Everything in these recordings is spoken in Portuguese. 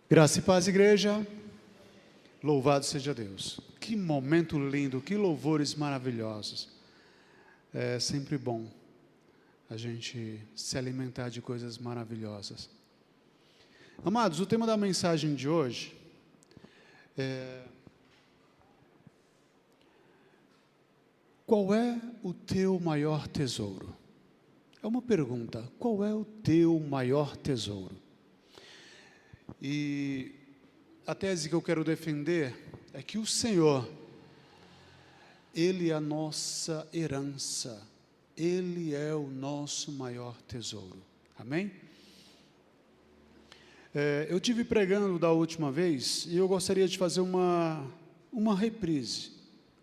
Graça e paz, igreja. Louvado seja Deus. Que momento lindo, que louvores maravilhosos. É sempre bom a gente se alimentar de coisas maravilhosas. Amados, o tema da mensagem de hoje é: qual é o teu maior tesouro? É uma pergunta. Qual é o teu maior tesouro? E a tese que eu quero defender é que o Senhor, Ele é a nossa herança, Ele é o nosso maior tesouro. Amém? Eu tive pregando da última vez e eu gostaria de fazer uma reprise.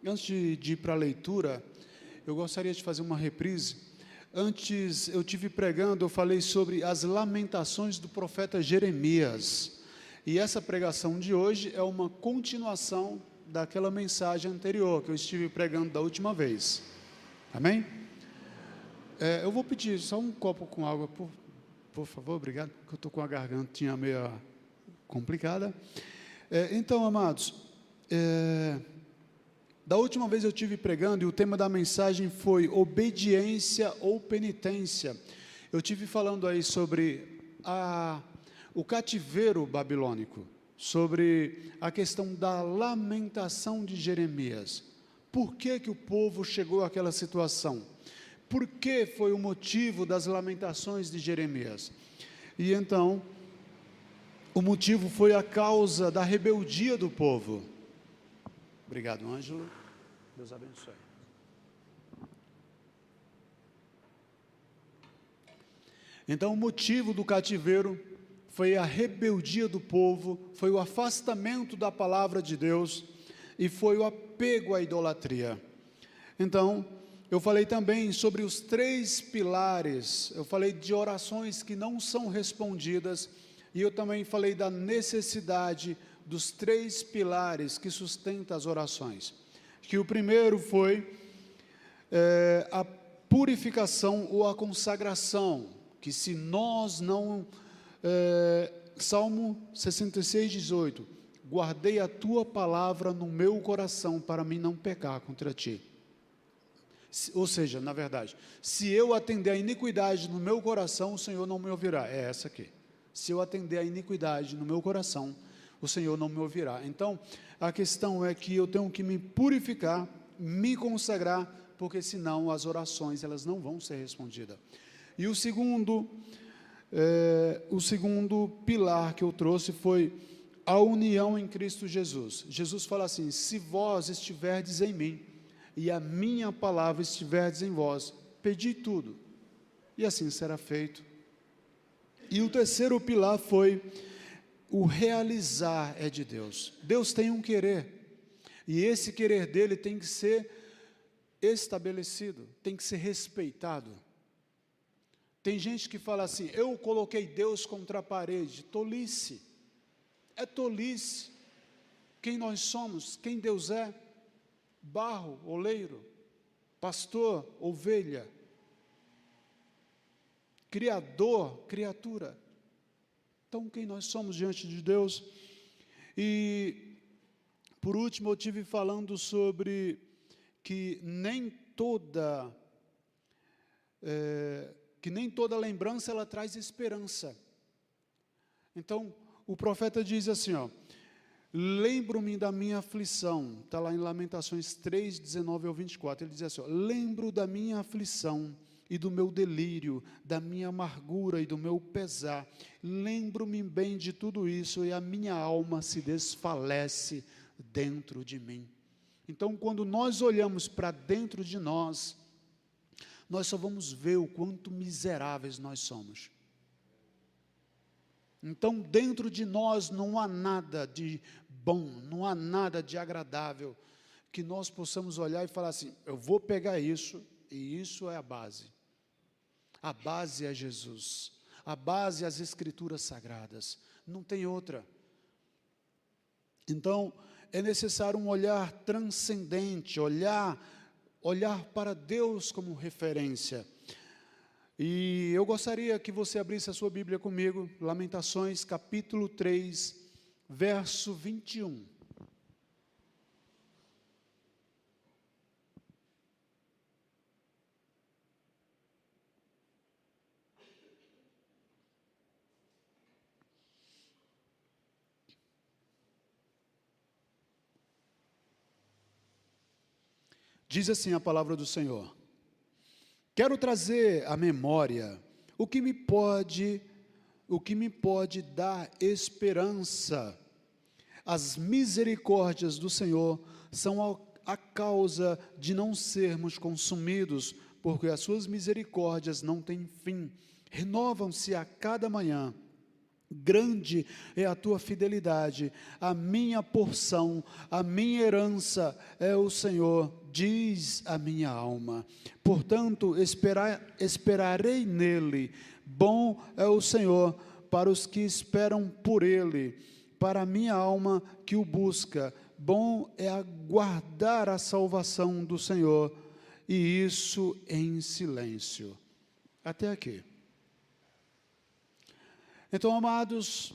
Antes de ir para a leitura, eu gostaria de fazer uma reprise. Antes eu tive pregando, eu falei sobre as lamentações do profeta Jeremias. E essa pregação de hoje é uma continuação daquela mensagem anterior que eu estive pregando da última vez. Amém? Eu vou pedir só um copo com água, por favor, obrigado, porque eu estou com a gargantinha meio complicada. Então, amados, da última vez eu estive pregando e o tema da mensagem foi obediência ou penitência. Eu estive falando aí sobre o cativeiro babilônico, sobre a questão da lamentação de Jeremias. Por que que o povo chegou àquela situação? Por que foi o motivo das lamentações de Jeremias? E então, o motivo foi a causa da rebeldia do povo. Obrigado, Ângelo. Deus abençoe. Então, o motivo do cativeiro foi a rebeldia do povo, foi o afastamento da palavra de Deus e foi o apego à idolatria. Então, eu falei também sobre os 3 pilares, eu falei de orações que não são respondidas e eu também falei da necessidade dos 3 pilares que sustentam as orações. Que o primeiro foi a purificação ou a consagração, que se nós não... Salmo 66, 18, guardei a tua palavra no meu coração para mim não pecar contra ti. Ou seja, na verdade, se eu atender a iniquidade no meu coração, o Senhor não me ouvirá. É essa aqui. Se eu atender a iniquidade no meu coração, o Senhor não me ouvirá. Então, a questão é que eu tenho que me purificar, me consagrar, porque senão as orações elas não vão ser respondidas. E o segundo pilar que eu trouxe foi a união em Cristo Jesus. Jesus fala assim: se vós estiverdes em mim e a minha palavra estiverdes em vós, pedi tudo, e assim será feito. E o terceiro pilar foi o realizar é de Deus. Deus tem um querer, e esse querer dele tem que ser estabelecido, tem que ser respeitado. Tem gente que fala assim: eu coloquei Deus contra a parede. Tolice, é tolice. Quem nós somos, quem Deus é? Barro, oleiro, pastor, ovelha, criador, criatura. Então, quem nós somos diante de Deus? E, por último, eu estive falando sobre que nem toda lembrança ela traz esperança. Então, o profeta diz assim, lembro-me da minha aflição, está lá em Lamentações 3, 19 ao 24, ele diz assim, lembro da minha aflição e do meu delírio, da minha amargura e do meu pesar, lembro-me bem de tudo isso e a minha alma se desfalece dentro de mim. Então, quando nós olhamos para dentro de nós só vamos ver o quanto miseráveis nós somos. Então, dentro de nós não há nada de bom, não há nada de agradável, que nós possamos olhar e falar assim, eu vou pegar isso, e isso é a base. A base é Jesus, a base é as Escrituras Sagradas, não tem outra. Então, é necessário um olhar transcendente, olhar para Deus como referência. E eu gostaria que você abrisse a sua Bíblia comigo, Lamentações, capítulo 3, verso 21. Diz assim a palavra do Senhor: quero trazer à memória o que me pode dar esperança. As misericórdias do Senhor são a causa de não sermos consumidos, porque as suas misericórdias não têm fim, renovam-se a cada manhã. Grande é a tua fidelidade, a minha porção, a minha herança é o Senhor, diz a minha alma. Portanto, esperarei nele. Bom é o Senhor para os que esperam por ele, para a minha alma que o busca. Bom é aguardar a salvação do Senhor, e isso em silêncio. Até aqui. Então, amados,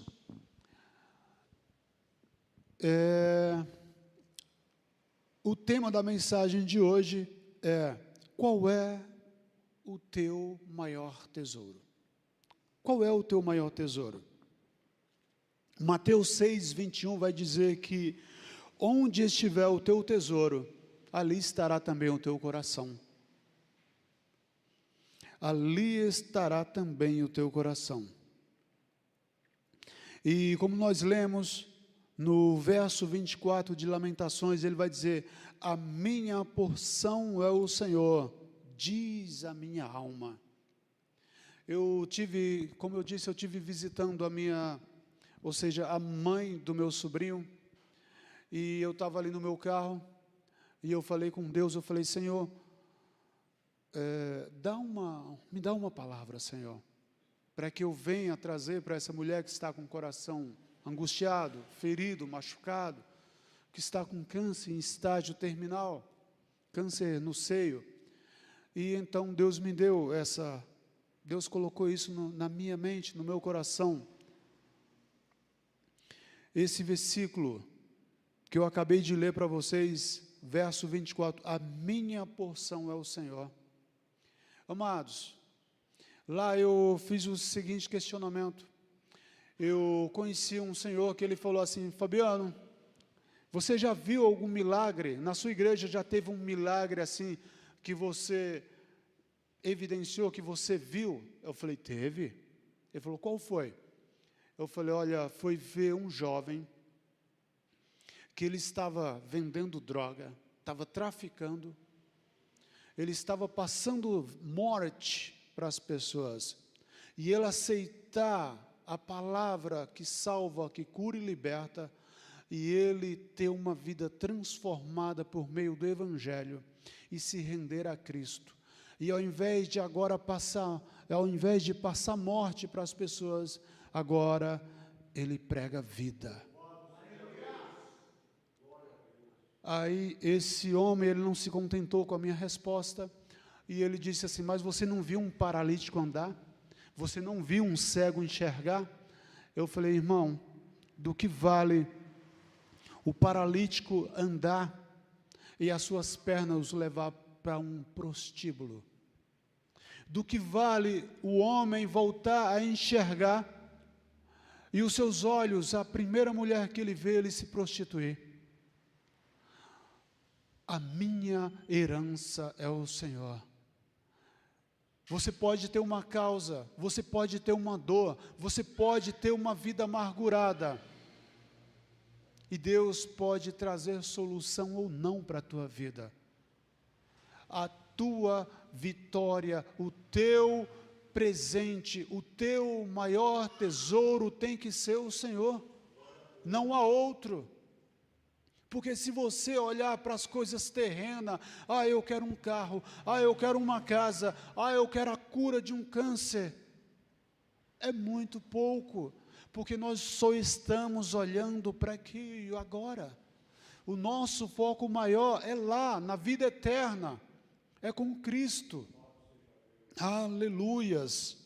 o tema da mensagem de hoje é: qual é o teu maior tesouro? Qual é o teu maior tesouro? Mateus 6, 21 vai dizer que onde estiver o teu tesouro, ali estará também o teu coração. Ali estará também o teu coração. E como nós lemos no verso 24 de Lamentações, ele vai dizer: a minha porção é o Senhor, diz a minha alma. Como eu disse, eu tive visitando a mãe do meu sobrinho, e eu estava ali no meu carro, e eu falei com Deus, eu falei: Senhor, me dá uma palavra, Senhor, para que eu venha trazer para essa mulher que está com o coração angustiado, ferido, machucado, que está com câncer em estágio terminal, câncer no seio. E então Deus me deu Deus colocou isso na minha mente, no meu coração. Esse versículo que eu acabei de ler para vocês, verso 24, a minha porção é o Senhor. Amados, lá eu fiz o seguinte questionamento. Eu conheci um senhor que ele falou assim: Fabiano, você já viu algum milagre? Na sua igreja já teve um milagre assim, que você evidenciou, que você viu? Eu falei: teve. Ele falou: qual foi? Eu falei: olha, foi ver um jovem que ele estava vendendo droga, estava traficando, ele estava passando morte para as pessoas, e ele aceitar a palavra que salva, que cura e liberta, e ele ter uma vida transformada por meio do Evangelho, e se render a Cristo, e ao invés de passar morte para as pessoas, agora ele prega vida. Aí esse homem, ele não se contentou com a minha resposta, e ele disse assim: mas você não viu um paralítico andar? Você não viu um cego enxergar? Eu falei: irmão, do que vale o paralítico andar e as suas pernas o levar para um prostíbulo? Do que vale o homem voltar a enxergar e os seus olhos, a primeira mulher que ele vê, ele se prostituir? A minha herança é o Senhor. Você pode ter uma causa, você pode ter uma dor, você pode ter uma vida amargurada, e Deus pode trazer solução ou não para a tua vida. A tua vitória, o teu presente, o teu maior tesouro tem que ser o Senhor, não há outro. Porque se você olhar para as coisas terrenas, eu quero um carro, eu quero uma casa, eu quero a cura de um câncer, é muito pouco, porque nós só estamos olhando para aqui e agora. O nosso foco maior é lá, na vida eterna, é com Cristo. Aleluias.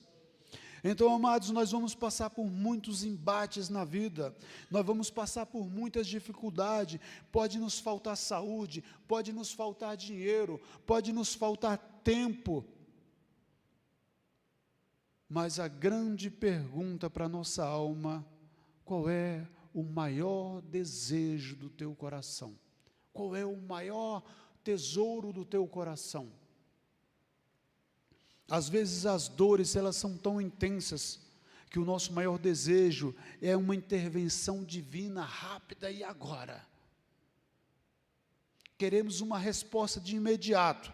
Então, amados, nós vamos passar por muitos embates na vida, nós vamos passar por muitas dificuldades, pode nos faltar saúde, pode nos faltar dinheiro, pode nos faltar tempo, mas a grande pergunta para a nossa alma: qual é o maior desejo do teu coração? Qual é o maior tesouro do teu coração? Às vezes as dores, elas são tão intensas, que o nosso maior desejo é uma intervenção divina, rápida e agora. Queremos uma resposta de imediato.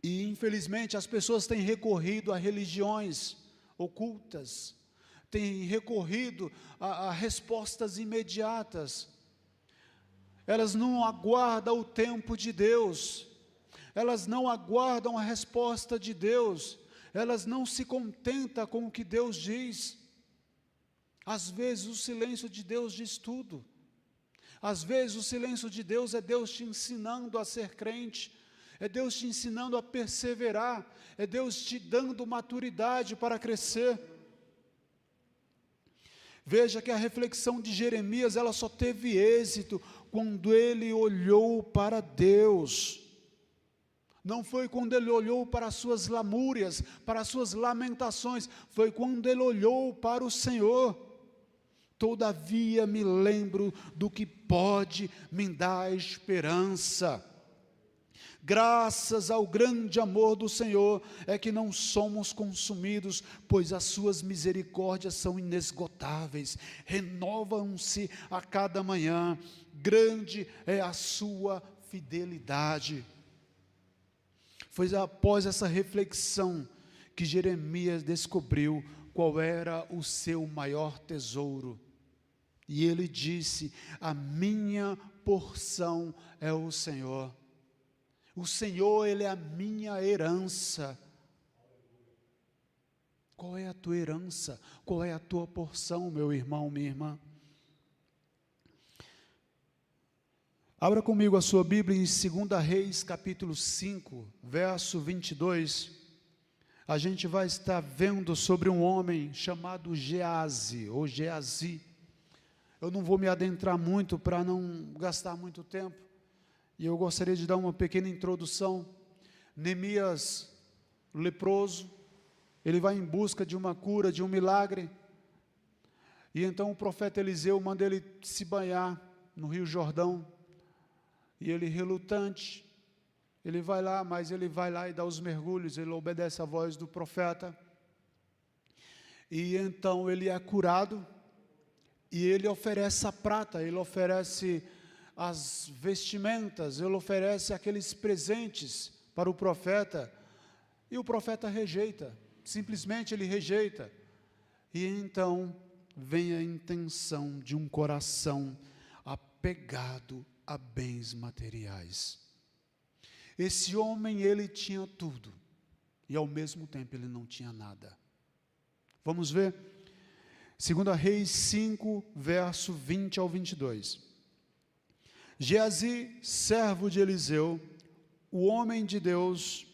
E infelizmente as pessoas têm recorrido a religiões ocultas, têm recorrido a respostas imediatas. Elas não aguardam o tempo de Deus, elas não aguardam a resposta de Deus, elas não se contentam com o que Deus diz. Às vezes o silêncio de Deus diz tudo, às vezes o silêncio de Deus é Deus te ensinando a ser crente, é Deus te ensinando a perseverar, é Deus te dando maturidade para crescer. Veja que a reflexão de Jeremias, ela só teve êxito quando ele olhou para Deus. Não foi quando ele olhou para as suas lamúrias, para as suas lamentações, foi quando ele olhou para o Senhor. Todavia me lembro do que pode me dar esperança. Graças ao grande amor do Senhor é que não somos consumidos, pois as suas misericórdias são inesgotáveis, renovam-se a cada manhã, grande é a sua fidelidade. Foi após essa reflexão que Jeremias descobriu qual era o seu maior tesouro. E ele disse: a minha porção é o Senhor. O Senhor, Ele é a minha herança. Qual é a tua herança? Qual é a tua porção, meu irmão, minha irmã? Abra comigo a sua Bíblia em 2 Reis, capítulo 5, verso 22. A gente vai estar vendo sobre um homem chamado Geazi, ou Geazi. Eu não vou me adentrar muito para não gastar muito tempo. E eu gostaria de dar uma pequena introdução. Neemias, leproso, ele vai em busca de uma cura, de um milagre. E então o profeta Eliseu manda ele se banhar no Rio Jordão. E ele, relutante, ele vai lá, mas ele vai lá e dá os mergulhos, ele obedece à voz do profeta. E então ele é curado, e ele oferece a prata, ele oferece as vestimentas, ele oferece aqueles presentes para o profeta, e o profeta rejeita, simplesmente ele rejeita. E então vem a intenção de um coração apegado a bens materiais. Esse homem, ele tinha tudo, e ao mesmo tempo ele não tinha nada. Vamos ver? 2 Reis 5, verso 20 ao 22. Geazi, servo de Eliseu, o homem de Deus,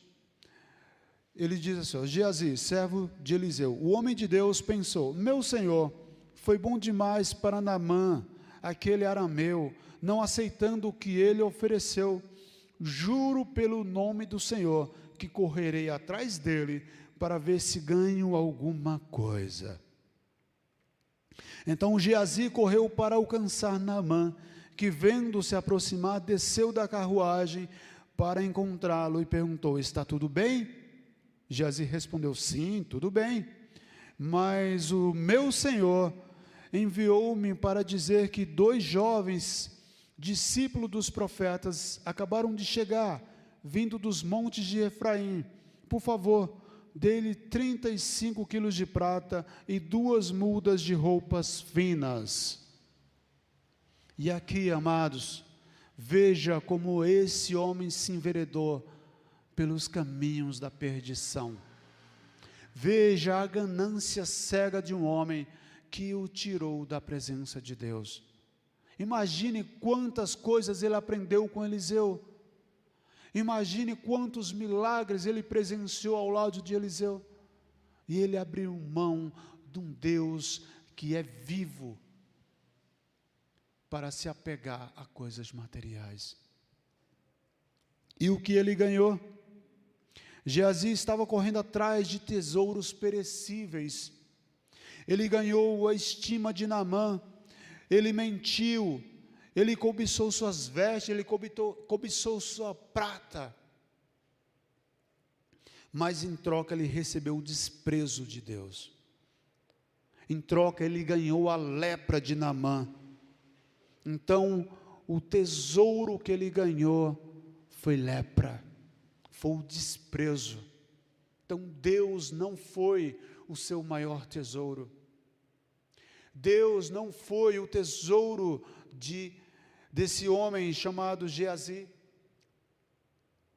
ele diz assim: Geazi, servo de Eliseu, o homem de Deus pensou: meu senhor foi bom demais para Naamã, aquele arameu, não aceitando o que ele ofereceu. Juro pelo nome do Senhor que correrei atrás dele para ver se ganho alguma coisa. Então Geazi correu para alcançar Naamã, que vendo-se aproximar, desceu da carruagem para encontrá-lo e perguntou: está tudo bem? Geazi respondeu: sim, tudo bem, mas o meu senhor enviou-me para dizer que 2 jovens discípulos dos profetas acabaram de chegar, vindo dos montes de Efraim. Por favor, dê-lhe 35 quilos de prata e 2 mudas de roupas finas. E aqui, amados, veja como esse homem se enveredou pelos caminhos da perdição. Veja a ganância cega de um homem que o tirou da presença de Deus. Imagine quantas coisas ele aprendeu com Eliseu. Imagine quantos milagres ele presenciou ao lado de Eliseu. E ele abriu mão de um Deus que é vivo para se apegar a coisas materiais. E o que ele ganhou? Geazi estava correndo atrás de tesouros perecíveis. Ele ganhou a estima de Naamã. Ele mentiu. Ele cobiçou suas vestes. Ele cobiçou sua prata. Mas em troca ele recebeu o desprezo de Deus. Em troca ele ganhou a lepra de Naamã. Então o tesouro que ele ganhou foi lepra, foi o desprezo. Então Deus não foi o seu maior tesouro. Deus não foi o tesouro desse homem chamado Geazi.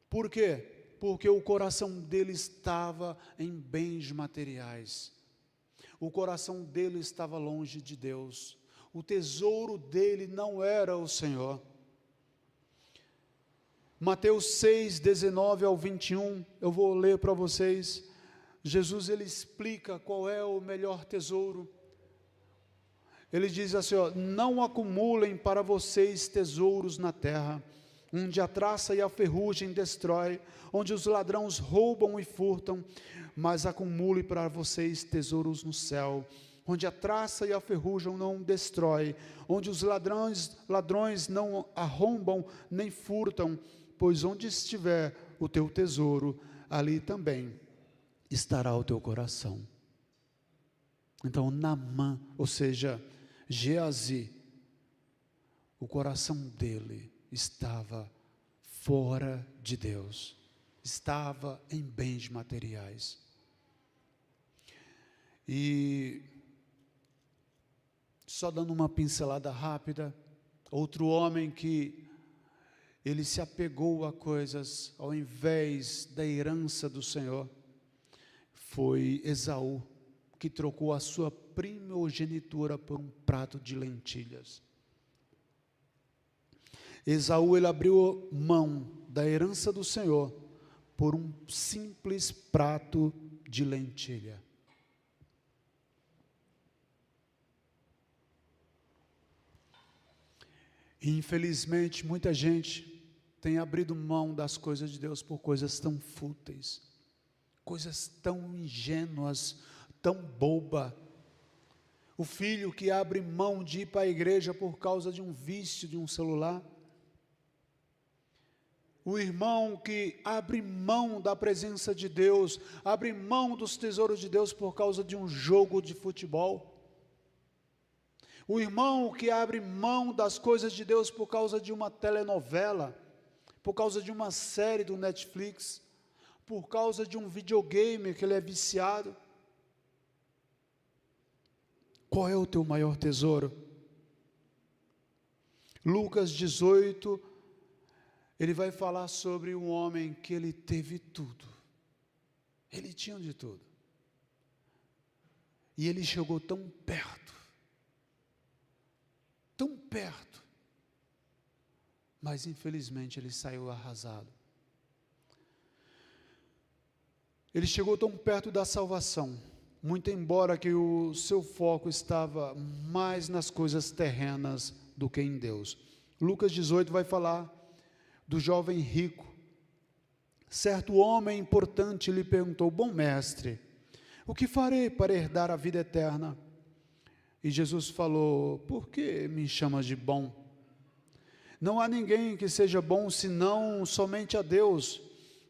Por quê? Porque o coração dele estava em bens materiais. O coração dele estava longe de Deus. O tesouro dele não era o Senhor. Mateus 6, 19 ao 21, eu vou ler para vocês. Jesus, ele explica qual é o melhor tesouro. Ele diz assim, ó: não acumulem para vocês tesouros na terra, onde a traça e a ferrugem destrói, onde os ladrões roubam e furtam, mas acumule para vocês tesouros no céu, onde a traça e a ferrugem não destrói, onde os ladrões não arrombam nem furtam, pois onde estiver o teu tesouro, ali também estará o teu coração. Então Naamã, ou seja, Geazi, o coração dele estava fora de Deus, estava em bens materiais. E só dando uma pincelada rápida, outro homem que ele se apegou a coisas ao invés da herança do Senhor, foi Esaú, que trocou a sua primogenitura por um prato de lentilhas. Esaú, ele abriu mão da herança do Senhor por um simples prato de lentilha. E infelizmente muita gente tem abrido mão das coisas de Deus por coisas tão fúteis, coisas tão ingênuas, tão boba. O filho que abre mão de ir para a igreja por causa de um vício de um celular. O irmão que abre mão da presença de Deus, abre mão dos tesouros de Deus por causa de um jogo de futebol. O irmão que abre mão das coisas de Deus por causa de uma telenovela, por causa de uma série do Netflix, por causa de um videogame que ele é viciado. Qual é o teu maior tesouro? Lucas 18, ele vai falar sobre um homem que ele teve tudo. Ele tinha de tudo. E ele chegou tão perto, mas infelizmente ele saiu arrasado. Ele chegou tão perto da salvação, muito embora que o seu foco estava mais nas coisas terrenas do que em Deus. Lucas 18 vai falar do jovem rico. Certo homem importante lhe perguntou: bom mestre, o que farei para herdar a vida eterna? E Jesus falou: por que me chamas de bom? Não há ninguém que seja bom senão somente a Deus.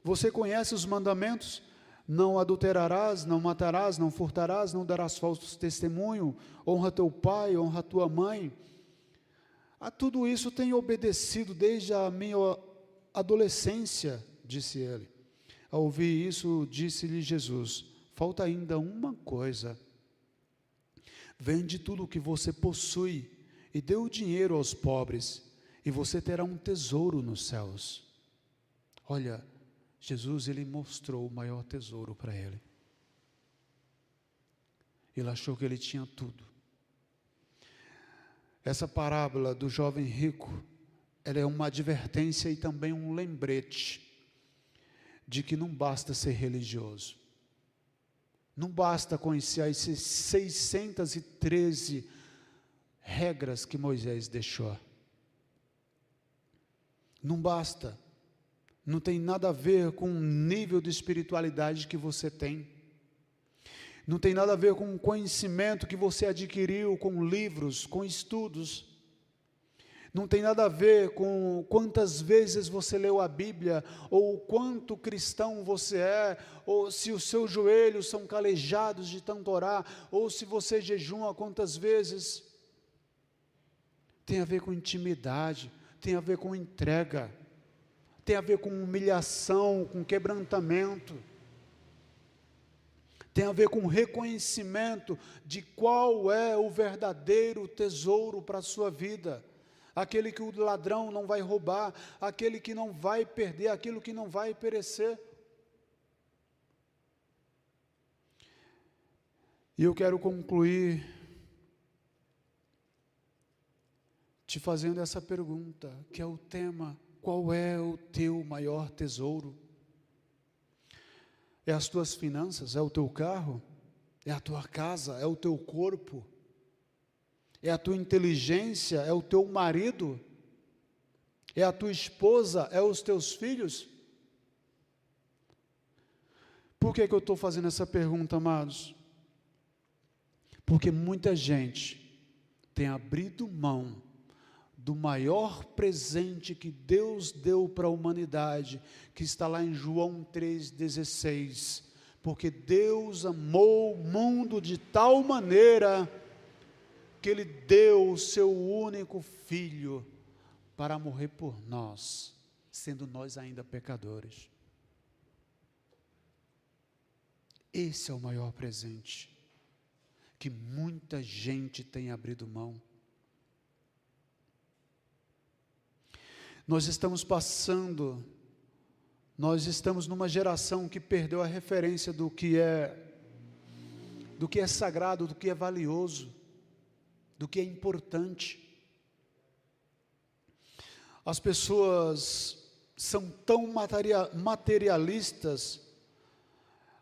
Você conhece os mandamentos? Não adulterarás, não matarás, não furtarás, não darás falso testemunho, honra teu pai, honra tua mãe. A tudo isso tenho obedecido desde a minha adolescência, disse ele. Ao ouvir isso, disse-lhe Jesus: falta ainda uma coisa. Vende tudo o que você possui e dê o dinheiro aos pobres, e você terá um tesouro nos céus. Olha, Jesus, ele mostrou o maior tesouro para ele. Ele achou que ele tinha tudo. Essa parábola do jovem rico, ela é uma advertência e também um lembrete de que não basta ser religioso. Não basta conhecer as 613 regras que Moisés deixou. Não basta. Não tem nada a ver com o nível de espiritualidade que você tem. Não tem nada a ver com o conhecimento que você adquiriu com livros, com estudos. Não tem nada a ver com quantas vezes você leu a Bíblia, ou quanto cristão você é, ou se os seus joelhos são calejados de tanto orar, ou se você jejuma quantas vezes. Tem a ver com intimidade, tem a ver com entrega, tem a ver com humilhação, com quebrantamento, tem a ver com reconhecimento de qual é o verdadeiro tesouro para a sua vida, aquele que o ladrão não vai roubar, aquele que não vai perder, aquilo que não vai perecer. E eu quero concluir te fazendo essa pergunta, que é o tema: qual é o teu maior tesouro? É as tuas finanças? É o teu carro? É a tua casa? É o teu corpo? É a tua inteligência? É o teu marido? É a tua esposa? É os teus filhos? Por que eu estou fazendo essa pergunta, amados? Porque muita gente tem abrido mão do maior presente que Deus deu para a humanidade, que está lá em João 3,16, porque Deus amou o mundo de tal maneira, que Ele deu o seu único Filho, para morrer por nós, sendo nós ainda pecadores. Esse é o maior presente, que muita gente tem abrido mão. Nós estamos numa geração que perdeu a referência do que é sagrado, do que é valioso, do que é importante. As pessoas são tão materialistas,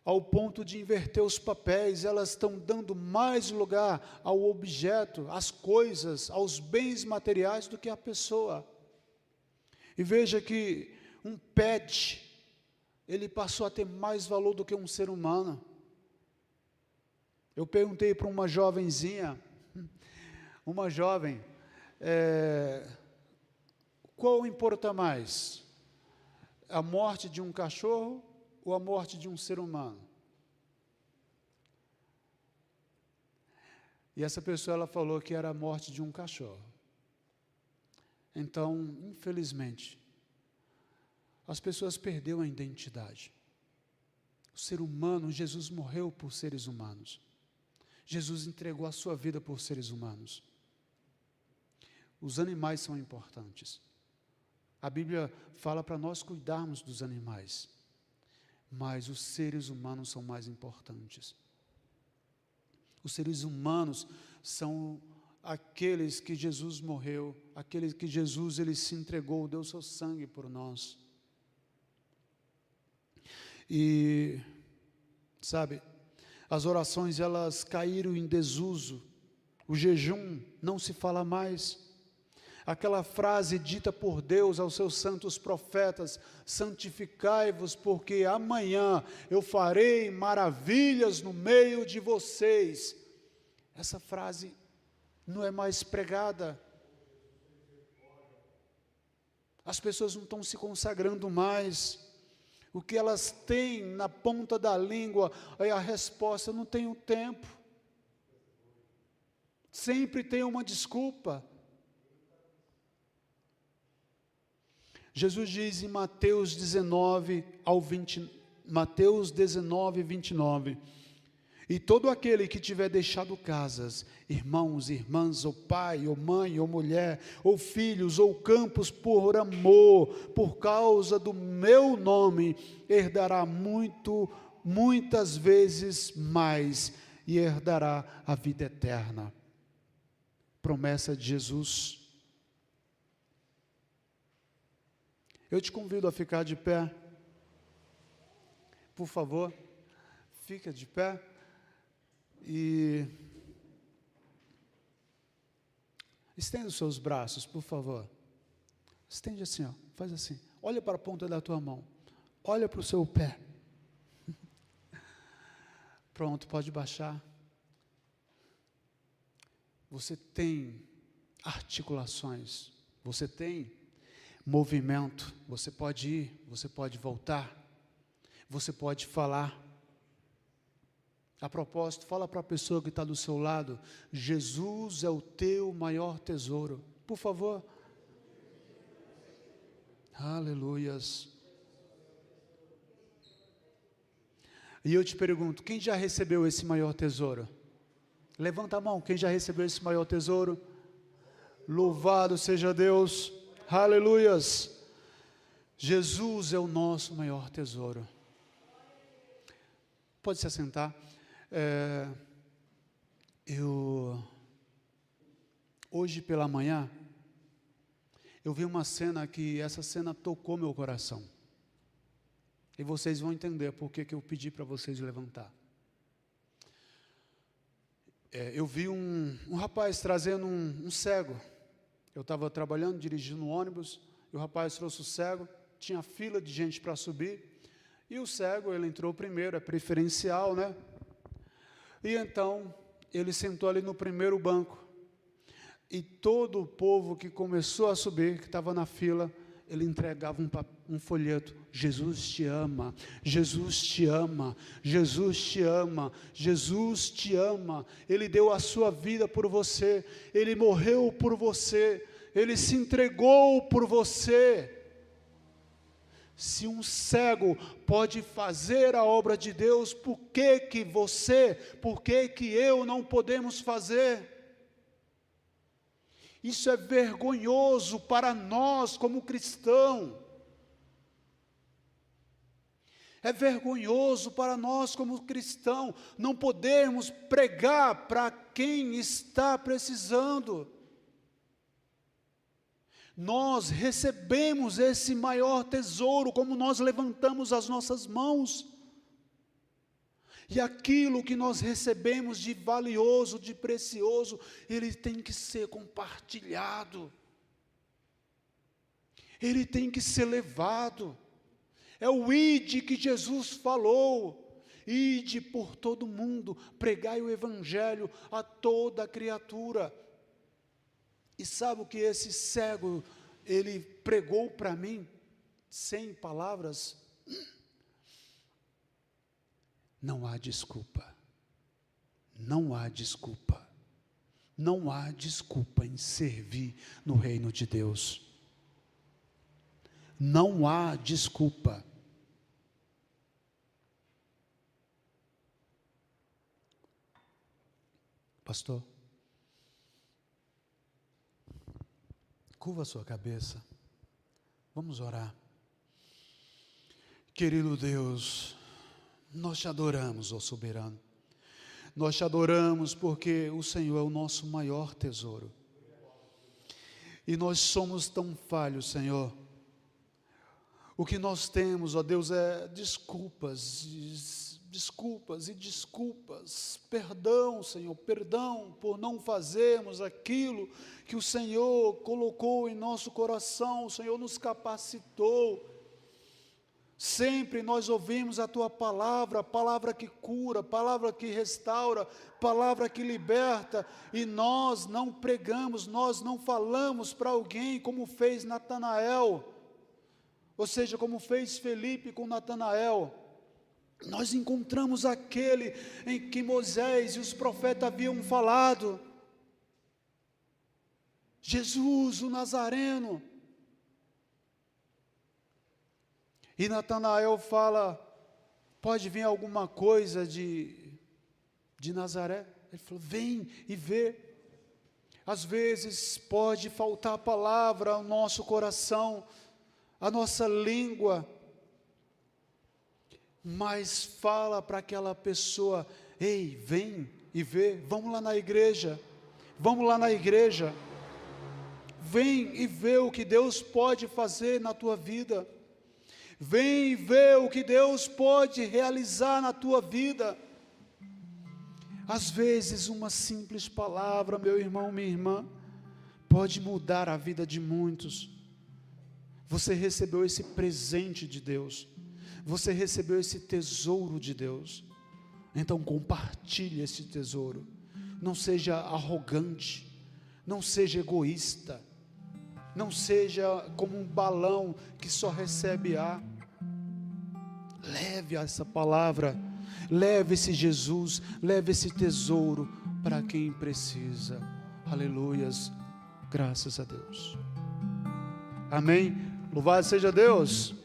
ao ponto de inverter os papéis. Elas estão dando mais lugar ao objeto, às coisas, aos bens materiais, do que à pessoa. E veja que um pet, ele passou a ter mais valor do que um ser humano. Eu perguntei para uma jovem, qual importa mais? A morte de um cachorro ou a morte de um ser humano? E essa pessoa, ela falou que era a morte de um cachorro. Então, infelizmente, as pessoas perderam a identidade. O ser humano, Jesus morreu por seres humanos. Jesus entregou a sua vida por seres humanos. Os animais são importantes. A Bíblia fala para nós cuidarmos dos animais, mas os seres humanos são mais importantes. Os seres humanos são aqueles que Jesus morreu, aqueles que Jesus ele se entregou, deu seu sangue por nós. E, sabe, as orações elas caíram em desuso, o jejum não se fala mais. Aquela frase dita por Deus aos seus santos profetas: santificai-vos, porque amanhã eu farei maravilhas no meio de vocês. Essa frase não é mais pregada. As pessoas não estão se consagrando mais. O que elas têm na ponta da língua é a resposta: eu não tenho tempo. Sempre tem uma desculpa. Jesus diz em Mateus 19, 29, e todo aquele que tiver deixado casas, irmãos, irmãs, ou pai, ou mãe, ou mulher, ou filhos, ou campos, por amor, por causa do meu nome, herdará muitas vezes mais, e herdará a vida eterna. Promessa de Jesus. Eu te convido a ficar de pé, por favor, fica de pé. E estenda os seus braços, por favor. Estende assim, ó, faz assim. Olha para a ponta da tua mão. Olha para o seu pé. Pronto, pode baixar. Você tem articulações, você tem movimento, você pode ir, você pode voltar, você pode falar. A propósito, fala para a pessoa que está do seu lado: Jesus é o teu maior tesouro. Por favor. Aleluias. E eu te pergunto, quem já recebeu esse maior tesouro? Levanta a mão, quem já recebeu esse maior tesouro? Louvado seja Deus. Aleluias. Jesus é o nosso maior tesouro. Pode se assentar. Hoje pela manhã, eu vi uma cena que essa cena tocou meu coração. E vocês vão entender por que eu pedi para vocês levantar. Eu vi um rapaz trazendo um cego. Eu estava trabalhando, dirigindo um ônibus, e o rapaz trouxe o cego, tinha fila de gente para subir, e o cego, ele entrou primeiro, é preferencial, né? E então, ele sentou ali no primeiro banco, e todo o povo que começou a subir, que estava na fila, ele entregava um folheto: Jesus te ama, Jesus te ama, Jesus te ama, Jesus te ama, Ele deu a sua vida por você, Ele morreu por você, Ele se entregou por você. Se um cego pode fazer a obra de Deus, por que eu não podemos fazer? Isso é vergonhoso para nós como cristãos. É vergonhoso para nós como cristãos não podermos pregar para quem está precisando. Nós recebemos esse maior tesouro como nós levantamos as nossas mãos. E aquilo que nós recebemos de valioso, de precioso, ele tem que ser compartilhado. Ele tem que ser levado. É o ide que Jesus falou. Ide por todo mundo, pregai o evangelho a toda criatura. E sabe o que esse cego, ele pregou para mim, sem palavras? Não há desculpa, não há desculpa, não há desculpa em servir no reino de Deus, não há desculpa. Pastor, curva a sua cabeça, vamos orar. Querido Deus, nós te adoramos, ó soberano, nós te adoramos porque o Senhor é o nosso maior tesouro, e nós somos tão falhos, Senhor. O que nós temos, ó Deus, é desculpas, perdão, Senhor, perdão por não fazermos aquilo que o Senhor colocou em nosso coração, o Senhor nos capacitou. Sempre nós ouvimos a Tua palavra, palavra que cura, palavra que restaura, palavra que liberta, e nós não pregamos, nós não falamos para alguém como fez Natanael, ou seja, como fez Felipe com Natanael. Nós encontramos aquele em que Moisés e os profetas haviam falado, Jesus o Nazareno. E Natanael fala: pode vir alguma coisa de Nazaré? Ele falou: vem e vê. Às vezes pode faltar a palavra ao nosso coração, a nossa língua, mas fala para aquela pessoa: ei, vem e vê, vamos lá na igreja, vem e vê o que Deus pode fazer na tua vida. Vem ver o que Deus pode realizar na tua vida. Às vezes uma simples palavra, meu irmão, minha irmã, pode mudar a vida de muitos. Você recebeu esse presente de Deus, você recebeu esse tesouro de Deus, então compartilhe esse tesouro. Não seja arrogante, não seja egoísta, não seja como um balão que só recebe ar. Leve essa palavra, leve esse Jesus, leve esse tesouro para quem precisa. Aleluias, graças a Deus. Amém. Louvado seja Deus.